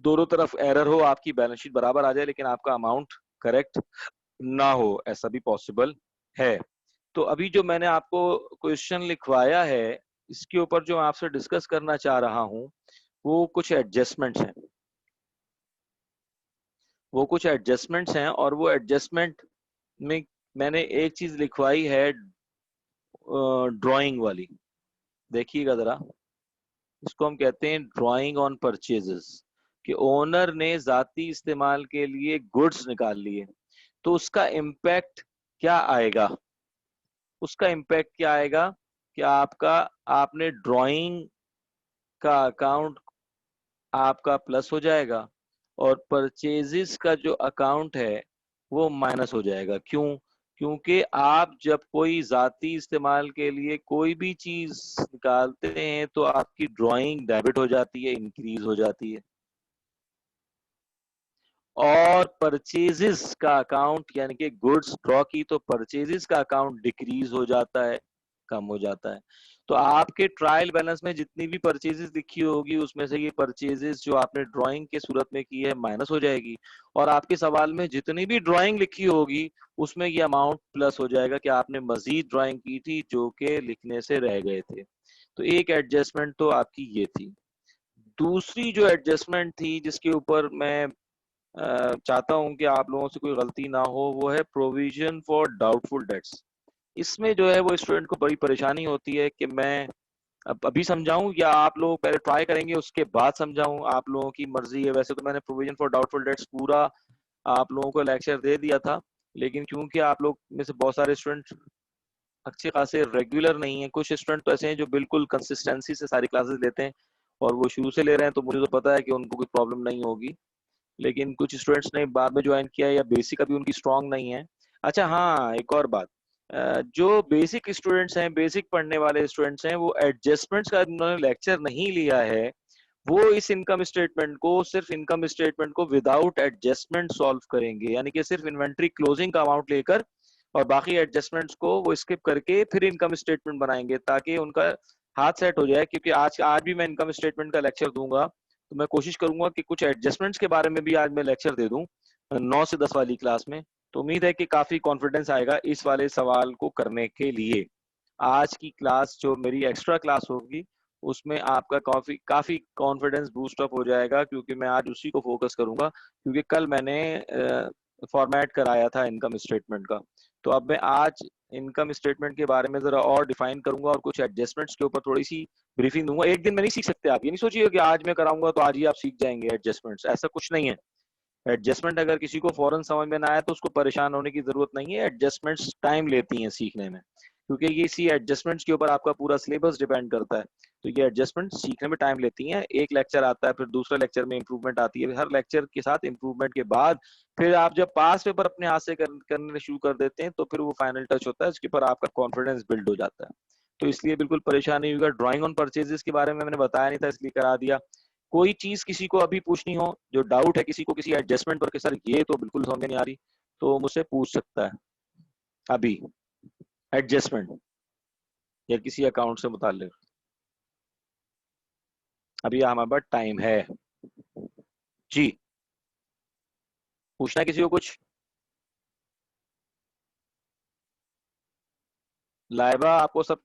दोनों तरफ एरर हो, आपकी बैलेंस शीट बराबर आ जाए लेकिन आपका अमाउंट करेक्ट ना हो, ऐसा भी पॉसिबल है। तो अभी जो मैंने आपको क्वेश्चन लिखवाया है, इसके ऊपर जो मैं आपसे डिस्कस करना चाह रहा हूं वो कुछ एडजस्टमेंट्स हैं। और वो एडजस्टमेंट में मैंने एक चीज लिखवाई है, ड्राइंग वाली। देखिएगा जरा, इसको हम कहते हैं ड्राइंग ऑन परचेजेस। कि ओनर ने जाती इस्तेमाल के लिए गुड्स निकाल लिए, तो उसका इम्पैक्ट क्या आएगा? उसका इम्पैक्ट क्या आएगा कि आपने ड्राइंग का अकाउंट आपका प्लस हो जाएगा और परचेजेस का जो अकाउंट है वो माइनस हो जाएगा। क्यों? क्योंकि आप जब कोई जाती इस्तेमाल के लिए कोई भी चीज निकालते हैं तो आपकी ड्राइंग डेबिट हो जाती है, इंक्रीज हो जाती है, और परचेजेस का अकाउंट यानी कि गुड्स ड्रॉ की तो परचेजेस का अकाउंट डिक्रीज हो जाता है, कम हो जाता है। तो आपके ट्रायल बैलेंस में जितनी भी परचेजेस लिखी होगी उसमें से ये परचेजेस जो आपने ड्राइंग के सूरत में की है माइनस हो जाएगी, और आपके सवाल में जितनी भी ड्राइंग लिखी होगी उसमें ये अमाउंट प्लस हो जाएगा कि आपने मजीद ड्राइंग की थी जो कि लिखने से रह गए थे। तो एक एडजस्टमेंट तो आपकी ये थी। दूसरी जो एडजस्टमेंट थी जिसके ऊपर मैं चाहता हूं कि आप लोगों से कोई गलती ना हो, वो है प्रोविजन फॉर डाउटफुल डेट्स। इसमें जो है वो स्टूडेंट को बड़ी परेशानी होती है कि मैं अब अभी समझाऊं या आप लोग पहले ट्राई करेंगे उसके बाद समझाऊं, आप लोगों की मर्जी है। वैसे तो मैंने प्रोविजन फॉर डाउटफुल डेट्स पूरा आप लोगों को लेक्चर दे दिया था, लेकिन क्योंकि आप लोग में से बहुत सारे स्टूडेंट अच्छे खासे रेगुलर नहीं है, कुछ स्टूडेंट तो ऐसे हैं जो बिल्कुल कंसिस्टेंसी से सारी क्लासेस लेते हैं और वो शुरू से ले रहे हैं, तो मुझे तो पता है कि उनको कोई प्रॉब्लम नहीं होगी। लेकिन कुछ स्टूडेंट्स ने बाद में ज्वाइन किया या बेसिक अभी उनकी स्ट्रांग नहीं है। अच्छा हाँ, एक और बात, जो बेसिक स्टूडेंट्स हैं, बेसिक पढ़ने वाले स्टूडेंट्स हैं, वो एडजस्टमेंट्स का उन्होंने लेक्चर नहीं लिया है, वो इस इनकम स्टेटमेंट को सिर्फ इनकम स्टेटमेंट को विदाउट एडजस्टमेंट सॉल्व करेंगे, यानी कि सिर्फ इन्वेंट्री क्लोजिंग का अमाउंट लेकर और बाकी एडजस्टमेंट्स को वो स्किप करके फिर इनकम स्टेटमेंट बनाएंगे, ताकि उनका हाथ सेट हो जाए। क्योंकि आज आज भी मैं इनकम स्टेटमेंट का लेक्चर दूंगा, तो मैं कोशिश करूंगा कि कुछ एडजस्टमेंट्स के बारे में भी आज मैं लेक्चर दे दूं 9 से 10 वाली क्लास में। तो उम्मीद है कि काफी कॉन्फिडेंस आएगा इस वाले सवाल को करने के लिए। आज की क्लास जो मेरी एक्स्ट्रा क्लास होगी उसमें आपका काफी काफी कॉन्फिडेंस बूस्ट अप हो जाएगा, क्योंकि मैं आज उसी को फोकस करूंगा, क्योंकि कल मैंने फॉर्मेट कराया था इनकम स्टेटमेंट का। तो अब मैं आज इनकम स्टेटमेंट के बारे में जरा और डिफाइन करूंगा और कुछ एडजस्टमेंट्स के ऊपर थोड़ी सी ब्रीफिंग दूंगा। एक दिन में नहीं सीख सकते आप, ये नहीं सोचिए कि आज मैं कराऊंगा तो आज ही आप सीख जाएंगे एडजस्टमेंट्स, ऐसा कुछ नहीं है। एडजस्टमेंट अगर किसी को फौरन समझ में ना आए तो उसको परेशान होने की जरूरत नहीं है, एडजस्टमेंट्स टाइम लेती हैं सीखने में, क्योंकि ये इसी एडजस्टमेंट्स के ऊपर आपका पूरा सिलेबस डिपेंड करता है। तो ये एडजस्टमेंट सीखने में टाइम लेती हैं। एक लेक्चर आता है, फिर दूसरे लेक्चर में इंप्रूवमेंट आती है, हर लेक्चर के साथ इंप्रूवमेंट के बाद फिर आप जब पास पेपर अपने हाथ से करने शुरू कर देते हैं तो फिर वो फाइनल टच होता है, उसके ऊपर आपका कॉन्फिडेंस बिल्ड हो जाता है। तो इसलिए बिल्कुल परेशान नहीं होगा। ड्राइंग ऑन परचेजेस के बारे में मैंने बताया नहीं था, इसलिए करा दिया। कोई चीज किसी को अभी पूछनी हो, जो डाउट है किसी को किसी एडजस्टमेंट पर कि सर ये तो बिल्कुल समझ में नहीं आ रही, तो मुझसे पूछ सकता है अभी एडजस्टमेंट या किसी अकाउंट से मुताल्लिक। अभी हमारे पास टाइम है जी, पूछना है किसी को कुछ? लाइबा आपको सब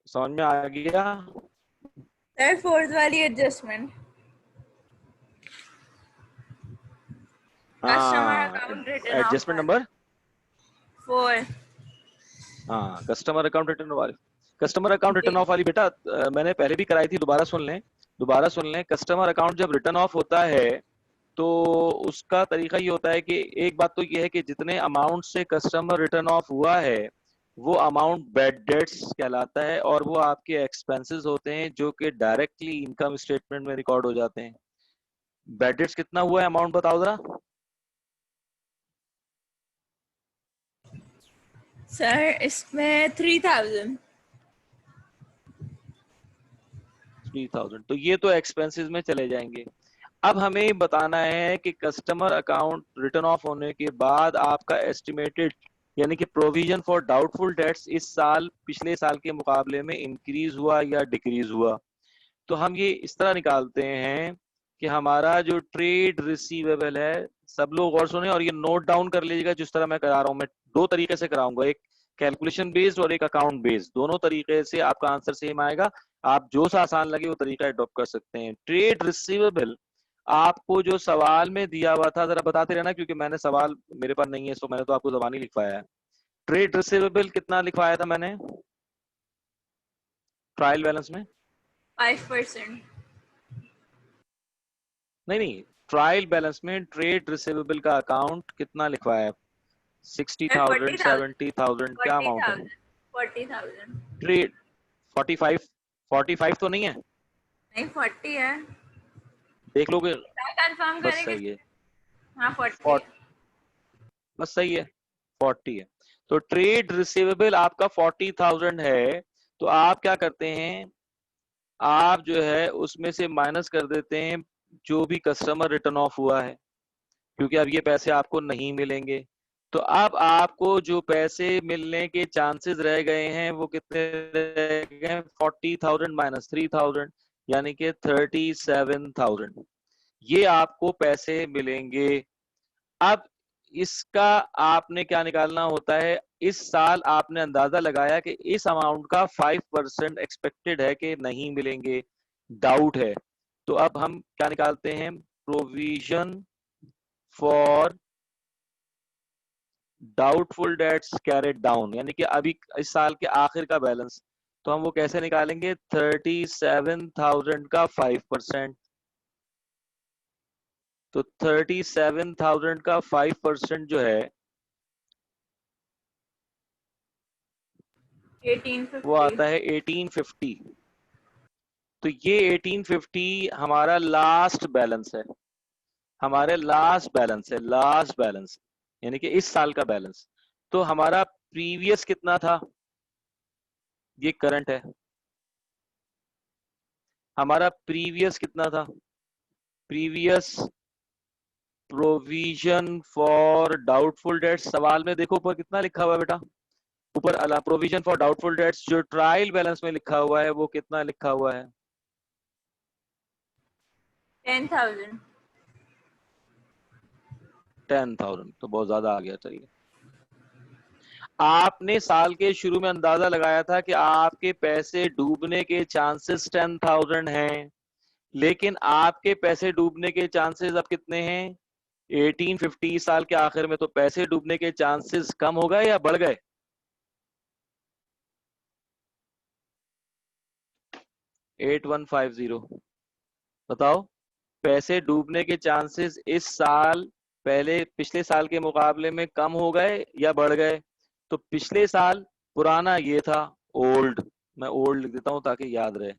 समझ में आ गया? सर फोर्थ वाली एडजस्टमेंट, कस्टमर हाँ, account return of adjustment number 4। हाँ, कस्टमर अकाउंट रिटर्न वाली, कस्टमर अकाउंट रिटर्न ऑफ वाली बेटा मैंने पहले भी कराई थी, दोबारा सुन लें, दोबारा सुन लें। कस्टमर अकाउंट जब रिटर्न ऑफ होता है तो उसका तरीका ये होता है कि एक बात तो ये है कि जितने अमाउंट से कस्टमर रिटर्न ऑफ हुआ है वो अमाउंट बैड डेट्स कहलाता है, और वो आपके एक्सपेंसेस होते हैं जो कि डायरेक्टली इनकम स्टेटमेंट में रिकॉर्ड हो जाते हैं। बैड डेट्स कितना हुआ है, अमाउंट बताओ जरा। सर इसमें 3000। 3000, तो ये तो एक्सपेंसेस में चले जाएंगे। अब हमें बताना है कि कस्टमर अकाउंट रिटर्न ऑफ होने के बाद आपका एस्टिमेटेड यानी कि प्रोविजन फॉर डाउटफुल डेट्स इस साल पिछले साल के मुकाबले में इंक्रीज हुआ या डिक्रीज हुआ। तो हम ये इस तरह निकालते हैं कि हमारा जो ट्रेड रिसीवेबल है, सब लोग गौर सुने और ये नोट डाउन कर लीजिएगा जिस तरह मैं करा रहा हूँ। मैं दो तरीके से कराऊंगा, एक कैलकुलेशन बेस्ड और एक अकाउंट बेस्ड, दोनों तरीके से आपका आंसर सेम आएगा। आप जो सा आसान लगे वो तरीका अडॉप्ट कर सकते हैं। ट्रेड रिसीवेबल आपको जो सवाल में दिया हुआ था, जरा बताते रहना क्योंकि मैंने सवाल मेरे पास नहीं है, तो मैंने तो आपको जबानी लिखवाया है। ट्रेड रिसीवेबल कितना लिखवाया था मैंने ट्रायल बैलेंस में? 5%। नहीं नहीं, ट्रायल बैलेंस में ट्रेड रिसीवेबल का अकाउंट कितना लिखवाया है? 60,000, 70,000, क्या अमाउंट है? 40,000 ट्रेड 45 तो नहीं है? नहीं 40 है, देख लोगे, कंफर्म बस करेंगे। सही है, हाँ 40 है। बस सही है, 40 है। तो ट्रेड रिसीवेबल आपका 40,000 है, तो आप क्या करते हैं, आप जो है उसमें से माइनस कर देते हैं जो भी कस्टमर रिटर्न ऑफ हुआ है, क्योंकि अब ये पैसे आपको नहीं मिलेंगे। तो अब आपको जो पैसे मिलने के चांसेस रह गए हैं वो कितने रह गए हैं? 40,000 माइनस 3,000, यानी कि 37,000, ये आपको पैसे मिलेंगे। अब इसका आपने क्या निकालना होता है, इस साल आपने अंदाजा लगाया कि इस अमाउंट का 5% एक्सपेक्टेड है कि नहीं मिलेंगे, डाउट है, तो अब हम क्या निकालते हैं, provision for doubtful debts carried down, यानी कि अभी इस साल के आखिर का बैलेंस। तो हम वो कैसे निकालेंगे, 37,000 का 5%। तो 37,000 का 5% जो है 1850 वो आता है 1850। तो ये 1850 हमारा लास्ट बैलेंस है, हमारे लास्ट बैलेंस है, लास्ट बैलेंस यानी कि इस साल का बैलेंस। तो हमारा प्रीवियस कितना था, ये करंट है, हमारा प्रीवियस कितना था, previous provision for doubtful debts, सवाल में देखो ऊपर कितना लिखा हुआ है बेटा, ऊपर अला प्रोविजन फॉर डाउटफुल डेट्स जो ट्रायल बैलेंस में लिखा हुआ है वो कितना लिखा हुआ है, 10,000। 10,000, तो बहुत ज्यादा आ गया। चलिए, आपने साल के शुरू में अंदाजा लगाया था कि आपके पैसे डूबने के चांसेस 10,000 हैं, लेकिन आपके पैसे डूबने के चांसेस अब कितने हैं, 1850। साल के आखिर में तो पैसे डूबने के चांसेस कम हो गए या बढ़ गए, 8150, बताओ, पैसे डूबने के चांसेस इस साल पहले पिछले साल के मुकाबले में कम हो गए या बढ़ गए? तो पिछले साल पुराना ये था, ओल्ड, मैं ओल्ड लिख देता हूं ताकि याद रहे,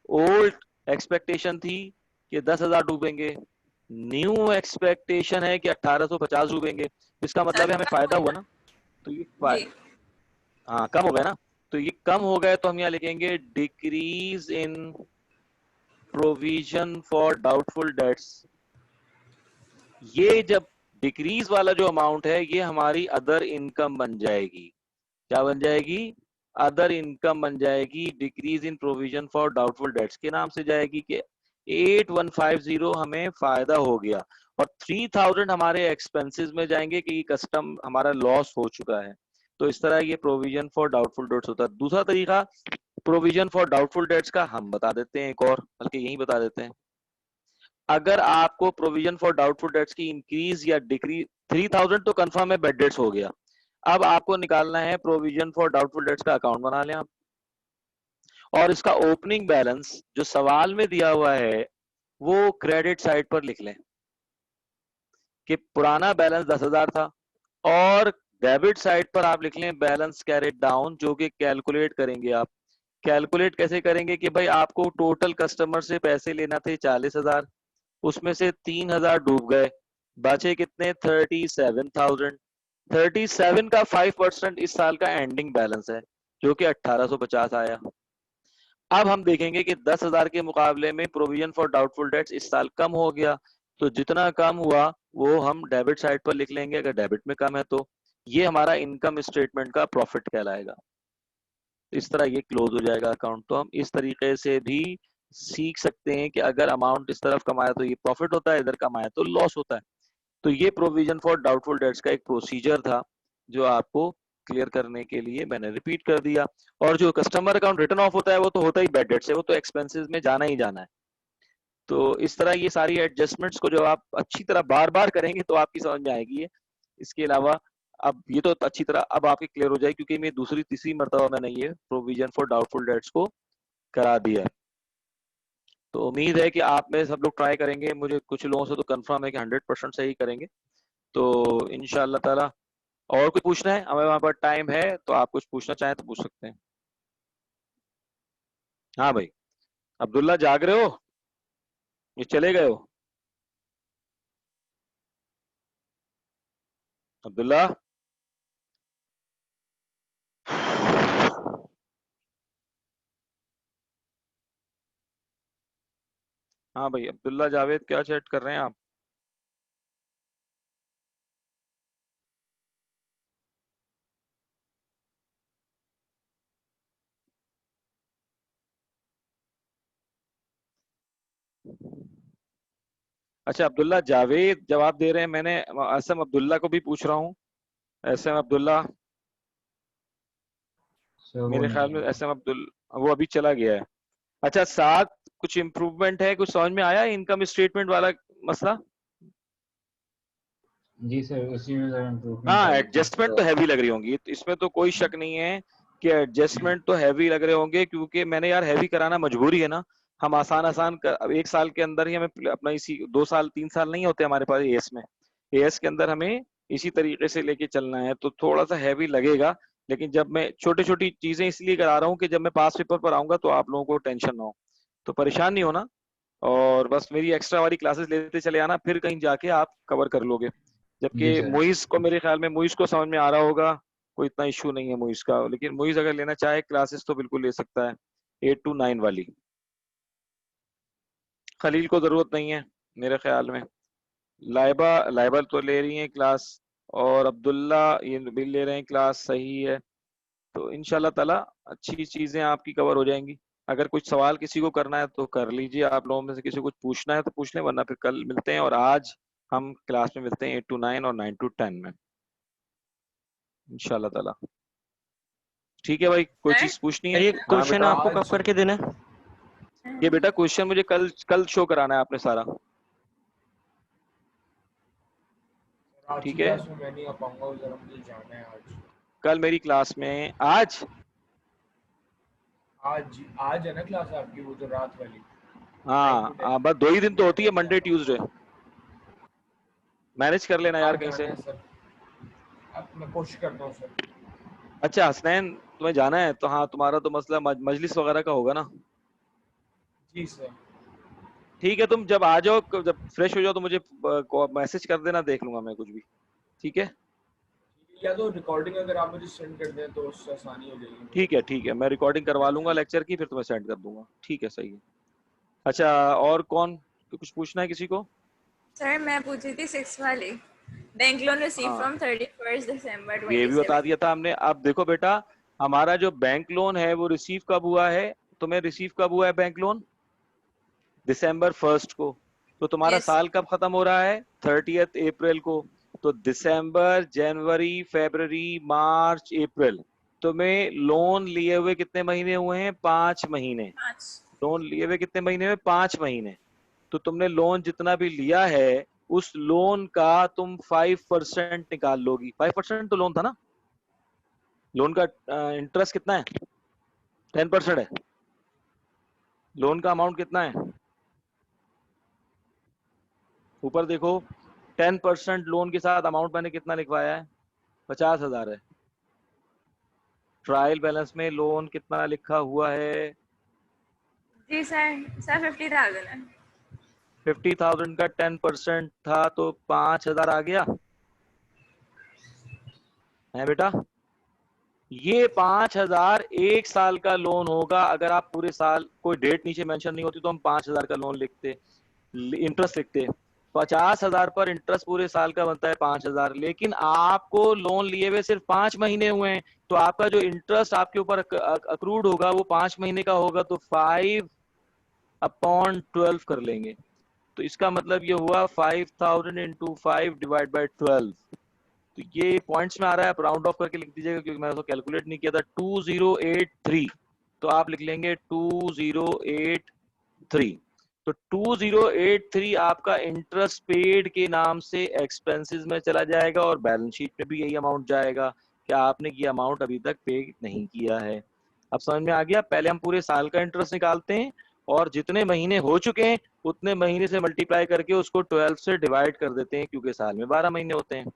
ओल्ड एक्सपेक्टेशन थी कि 10,000 डूबेंगे, न्यू एक्सपेक्टेशन है कि 1850 डूबेंगे। इसका मतलब है हमें फायदा हुआ ना, तो ये जी हाँ कम हो गया ना, तो ये कम हो गए, तो हम यहाँ लिखेंगे decrease in provision for doubtful debts. ये जब डिक्रीज वाला जो अमाउंट है ये हमारी अदर इनकम बन जाएगी, क्या बन जाएगी, अदर इनकम बन जाएगी, decrease in provision for doubtful debts के नाम से जाएगी कि 8150 हमें फायदा हो गया, और 3,000 हमारे एक्सपेंसेस में जाएंगे कि कस्टम हमारा लॉस हो चुका है। तो इस तरह ये प्रोविजन फॉर डाउटफुल डेट्स होता है। दूसरा तरीका प्रोविजन फॉर डाउटफुल डेट्स का हम बता देते हैं, एक और बल्कि यही बता देते हैं, अगर आपको प्रोविजन फॉर डाउटफुल डेट्स की इंक्रीज या डिक्रीज, 3,000 तो कंफर्म है बेड डेट्स हो गया, अब आपको निकालना है प्रोविजन फॉर डाउटफुल डेट्स का अकाउंट बना लें आप, और इसका ओपनिंग बैलेंस जो सवाल में दिया हुआ है वो क्रेडिट साइड पर लिख लें कि पुराना बैलेंस 10,000 था, और डेबिट साइड पर आप लिख लें बैलेंस कैरेट डाउन, जो कि कैलकुलेट करेंगे आप। कैलकुलेट कैसे करेंगे कि भाई आपको टोटल कस्टमर से पैसे लेना थे 40,000, उसमें से 3,000 डूब गए, बचे कितने, 37,000। 37 का 5% इस साल का एंडिंग बैलेंस है जो कि 1850 आया। अब हम देखेंगे कि 10,000 के मुकाबले में प्रोविजन फॉर डाउटफुल डेट्स इस साल कम हो गया, तो जितना कम हुआ वो हम डेबिट साइड पर लिख लेंगे, अगर डेबिट में कम है तो ये हमारा इनकम स्टेटमेंट का प्रॉफिट कहलाएगा। इस तरह ये क्लोज हो जाएगा अकाउंट। तो हम इस तरीके से भी सीख सकते हैं कि अगर अमाउंट इस तरफ कमाया तो ये प्रॉफिट होता है, इधर कमाया तो लॉस होता है। तो ये प्रोविजन फॉर डाउटफुल डेट्स का एक प्रोसीजर था जो आपको क्लियर करने के लिए मैंने रिपीट कर दिया। और जो कस्टमर अकाउंट रिटर्न ऑफ होता है वो तो होता ही बैड डेट से, वो तो एक्सपेंसेस में जाना ही जाना है। तो इस तरह ये सारी एडजस्टमेंट्स को जब आप अच्छी तरह बार बार करेंगे तो आपकी समझ में आएगी। इसके अलावा अब ये तो अच्छी तरह अब आपकी क्लियर हो जाएगी, क्योंकि मैं दूसरी तीसरी मरतबा मैंने ये प्रोविजन फॉर डाउटफुल डेट्स को करा दिया है। तो उम्मीद है कि आप में सब लोग ट्राई करेंगे, मुझे कुछ लोगों से तो कंफर्म है कि 100% सही करेंगे, तो इंशाल्लाह ताला। और कुछ पूछना है? हमारे वहाँ पर टाइम है, तो आप कुछ पूछना चाहें तो पूछ सकते हैं। हाँ भाई, अब्दुल्ला जाग रहे हो? ये चले गए हो? अब्दुल्ला? हाँ भाई, अब्दुल्ला जावेद क्या चैट कर रहे हैं आप? अच्छा, अब्दुल्ला जावेद जवाब दे रहे हैं। मैंने असम अब्दुल्ला को भी पूछ रहा हूँ। एसएम अब्दुल्ला, सर वो मेरे नहीं ख्याल है में सर। एसएम अब्दुल, वो अभी चला गया है। अच्छा, साथ कुछ इम्प्रूवमेंट है? कुछ समझ में आया इनकम स्टेटमेंट वाला मसला? जी सर, उसी में सर इम्प्रूवमेंट हाँ, आई थी एडजस्टमेंट तो तो हैवी लग रही होंगी, तो इसमें तो कोई शक नहीं है कि एडजस्टमेंट तो हैवी लग रहे होंगे, क्योंकि मैंने यार हैवी कराना मजबूरी है ना। हम आसान आसान अब 1 साल के अंदर ही हमें अपना इसी 2 साल 3 साल नहीं होते हमारे पास एएस में। एएस के अंदर हमें इसी तरीके से लेके चलना है, तो थोड़ा सा हैवी लगेगा। लेकिन जब मैं छोटी छोटी चीजें इसलिए करा रहा हूँ कि जब मैं पास पेपर पर आऊंगा तो आप लोगों को टेंशन ना हो, तो परेशान नहीं होना। और बस मेरी एक्स्ट्रा वाली क्लासेस लेते चले आना, फिर कहीं जाके आप कवर कर लोगे। जी जबकि सर। मुइज को, मेरे ख्याल में मुइज को समझ में आ रहा होगा, कोई इतना इशू नहीं है मुइज का। लेकिन मुइज अगर लेना चाहे क्लासेस तो बिल्कुल ले सकता है, 8 to 9 वाली। खलील को जरूरत नहीं है मेरे ख्याल में। लाइबा, लाइबा तो ले रही है क्लास, और अब्दुल्ला ये भी ले रहे हैं क्लास, सही है। तो इंशाल्लाह ताला अच्छी चीजें आपकी कवर हो जाएंगी। अगर कुछ सवाल किसी को करना है तो कर लीजिए, आप लोगों में से किसी को कुछ पूछना है तो पूछ लें, वरना फिर कल मिलते हैं। और आज हम क्लास में मिलते हैं 8 to 9 और 9 to 10 में, इंशाल्लाह ताला। ठीक है भाई, कोई सर चीज पूछनी सर है? ये हाँ क्वेश्चन बेटा। आपको कब आज करके देना है? ये बेटा क्वेश्चन मुझे कल कल शो कराना है आपने सारा, आज की ठीक है? क्लास में मैं नहीं आ पाऊंगा, जरा मुझे जाना है आज। कल मेरी क्लास में, आज आज आज है ना क्लास आपकी, वो जो रात वाली 9 हाँ to 10 बस 2 ही दिन तो मुझे होती है, नहीं मंडे जाना। ट्यूसडे। मैनेज कर लेना यार आज कहीं जाना से। है सर, अब मैं कोशिश करता हूँ सर। अच्छा हसनैन, तुम्हें जाना है तो हाँ, तुम्हारा तो मसला मजलिस वगैरह का होगा ना। जी सर। ठीक है, तुम जब आ जाओ, जब फ्रेश हो जाओ तो मुझे मैसेज कर देना, देख लूंगा मैं कुछ भी। ठीक है? या तो रिकॉर्डिंग अगर आप मुझे सेंड कर दें तो उससे आसानी हो जाएगी मुझे। ठीक है, ठीक है, मैं रिकॉर्डिंग करवा लूंगा लेक्चर की, फिर तुम्हें सेंड कर दूंगा। ठीक है, सही है। अच्छा, और कौन, कुछ पूछना है किसी को? सर मैं पूछी थी 6 वाली, बैंक लोन रिसीव हाँ, फ्रॉम 31 दिसंबर ये भी 27। बता दिया था हमने। अब देखो बेटा, हमारा जो बैंक लोन है वो रिसीव कब हुआ है? तुम्हें रिसीव कब हुआ है बैंक लोन? December 1 को। तो तुम्हारा यस। साल कब खत्म हो रहा है? 30 अप्रैल को। तो दिसंबर, जनवरी, फरवरी, मार्च, अप्रैल, तुम्हें लोन लिए हुए कितने महीने हुए हैं? 5 महीने। 5। लोन लिए हुए कितने महीने हुए? 5 महीने। तो तुमने लोन जितना भी लिया है, उस लोन का तुम 5% निकाल लोगी। 5% तो लोन था ना? लोन का इंटरेस्ट कितना है? 10% है। लोन का अमाउंट कितना है? ऊपर देखो, 10% लोन के साथ अमाउंट मैंने कितना लिखवाया है? 50,000 है। ट्रायल बैलेंस में लोन कितना लिखा हुआ है? जी सर, सर 50,000 है। 50,000 का 10% था तो 5,000 आ गया है बेटा। ये 5,000 1 साल का लोन होगा। अगर आप पूरे साल, कोई डेट नीचे मेंशन नहीं होती तो हम 5,000 का लोन लिखते, इंटरेस्ट लिखते। 50,000 पर इंटरेस्ट पूरे साल का बनता है 5,000। लेकिन आपको लोन लिए हुए सिर्फ 5 महीने हुए हैं, तो आपका जो इंटरेस्ट आपके ऊपर अक्रूड होगा वो 5 महीने का होगा, तो 5/12 कर लेंगे। तो इसका मतलब ये हुआ 5,000 इंटू 5 डिवाइड बाई 12। तो ये पॉइंट्स में आ रहा है, आप राउंड ऑफ करके लिख दीजिएगा, क्योंकि मैंने तो कैलकुलेट नहीं किया था। 2083, तो आप लिख लेंगे 2083। तो 2083 आपका इंटरेस्ट पेड के नाम से एक्सपेंसेस में चला जाएगा, और बैलेंस शीट में भी यही अमाउंट जाएगा कि आपने ये अमाउंट अभी तक पे नहीं किया है। अब समझ में आ गया? पहले हम पूरे साल का इंटरेस्ट निकालते हैं और जितने महीने हो चुके हैं उतने महीने से मल्टीप्लाई करके उसको 12 से डिवाइड कर देते हैं, क्योंकि साल में 12 महीने होते हैं।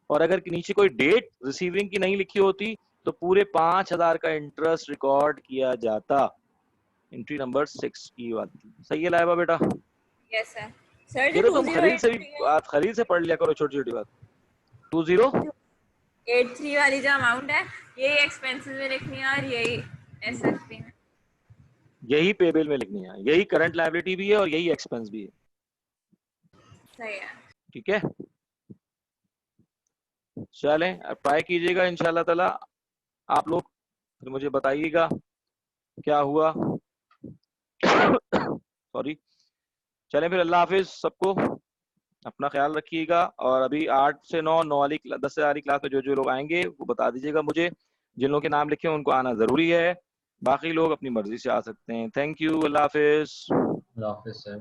और अगर नीचे कोई डेट रिसीविंग की नहीं लिखी होती तो पूरे 5000 का इंटरेस्ट रिकॉर्ड किया जाता। एंट्री नंबर 6 की बात सही है लाइबा बेटा? Yes sir. सर ये जो तो तुम खरीद से भी 2083 खरीद से पढ़ लिया करो छोटी छोटी बात। 2083 वाली जो अमाउंट है यही एक्सपेंसेस में लिखनी है और यही एसएफपी में, यही पे बिल में लिखनी है, यही करंट लायबिलिटी भी है और यही एक्सपेंस भी है। सही है। ठीक है, चलें अब ट्राई कीजिएगा इंशाल्लाह ताला। आप लोग फिर मुझे बताइएगा क्या हुआ। सॉरी, चलें फिर, अल्लाह हाफिज सबको, अपना ख्याल रखिएगा। और अभी 8 से 9 वाली 10 से वाली क्लास में जो जो लोग आएंगे वो बता दीजिएगा मुझे, जिन लोगों के नाम लिखे उनको आना जरूरी है, बाकी लोग अपनी मर्जी से आ सकते हैं। थैंक यू, अल्लाह हाफिज। अल्लाह हाफिज़ सर।